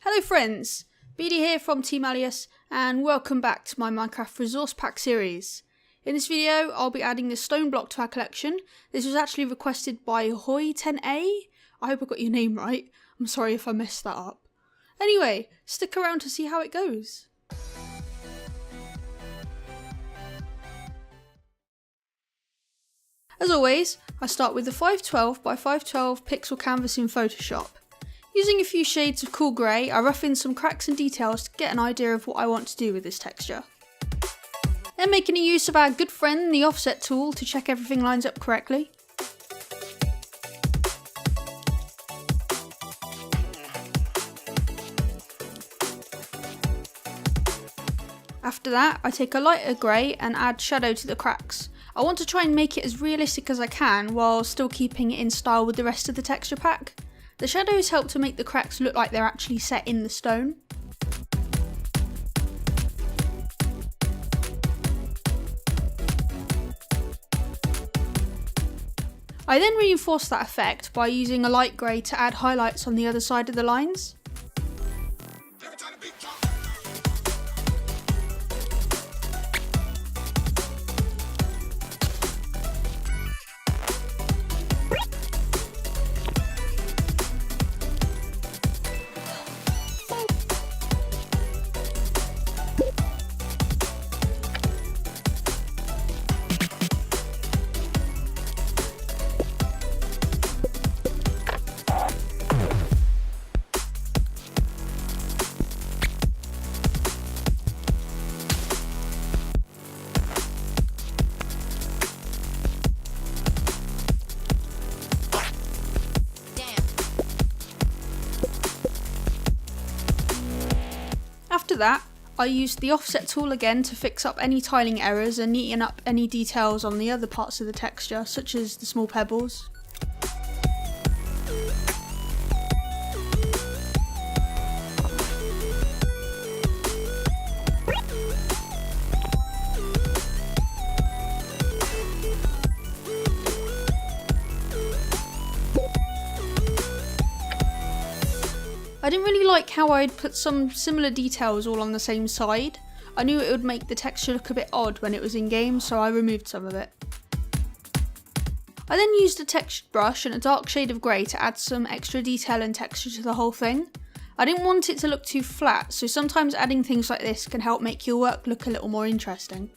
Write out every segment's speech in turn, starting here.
Hello friends, BD here from Team Allius and welcome back to my Minecraft Resource Pack series. In this video I'll be adding a stone block to our collection. This was actually requested by Hoy10A. I hope I got your name right, I'm sorry if I messed that up. Anyway, stick around to see how it goes. As always, I start with the 512 by 512 pixel canvas in Photoshop. Using a few shades of cool grey, I rough in some cracks and details to get an idea of what I want to do with this texture. Then making use of our good friend the offset tool to check everything lines up correctly. After that, I take a lighter grey and add shadow to the cracks. I want to try and make it as realistic as I can while still keeping it in style with the rest of the texture pack. The shadows help to make the cracks look like they're actually set in the stone. I then reinforce that effect by using a light grey to add highlights on the other side of the lines. After that, I used the offset tool again to fix up any tiling errors and neaten up any details on the other parts of the texture, such as the small pebbles. I didn't really like how I'd put some similar details all on the same side. I knew it would make the texture look a bit odd when it was in game, so I removed some of it. I then used a textured brush and a dark shade of grey to add some extra detail and texture to the whole thing. I didn't want it to look too flat, so sometimes adding things like this can help make your work look a little more interesting.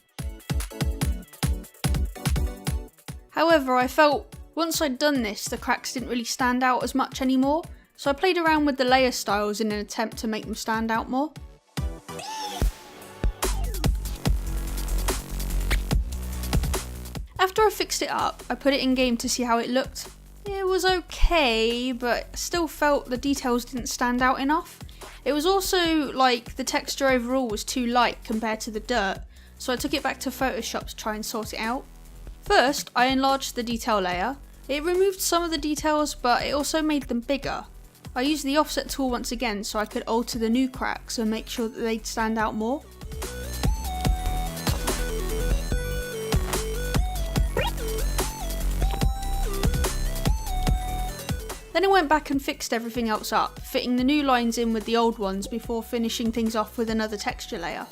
However, I felt once I'd done this, the cracks didn't really stand out as much anymore. So I played around with the layer styles in an attempt to make them stand out more. After I fixed it up, I put it in game to see how it looked. It was okay, but still felt the details didn't stand out enough. It was also like the texture overall was too light compared to the dirt, so I took it back to Photoshop to try and sort it out. First, I enlarged the detail layer. It removed some of the details, but it also made them bigger. I used the offset tool once again so I could alter the new cracks and make sure that they'd stand out more. Then I went back and fixed everything else up, fitting the new lines in with the old ones before finishing things off with another texture layer.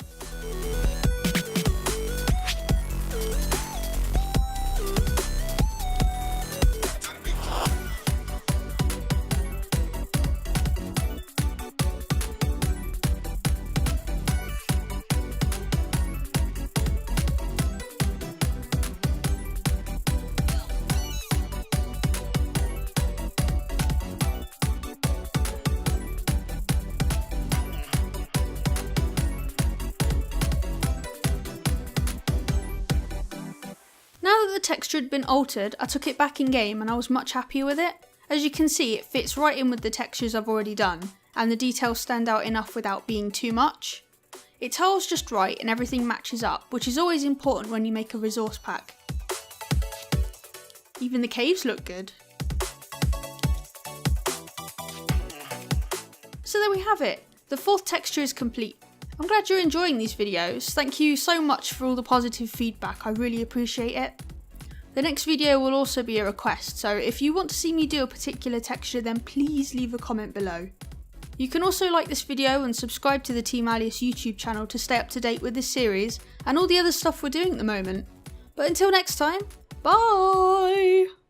Now that the texture had been altered, I took it back in game and I was much happier with it. As you can see, it fits right in with the textures I've already done, and the details stand out enough without being too much. It tiles just right and everything matches up, which is always important when you make a resource pack. Even the caves look good. So there we have it. The fourth texture is complete. I'm glad you're enjoying these videos. Thank you so much for all the positive feedback, I really appreciate it. The next video will also be a request, so if you want to see me do a particular texture then please leave a comment below. You can also like this video and subscribe to the Team Allius YouTube channel to stay up to date with this series and all the other stuff we're doing at the moment. But until next time, bye!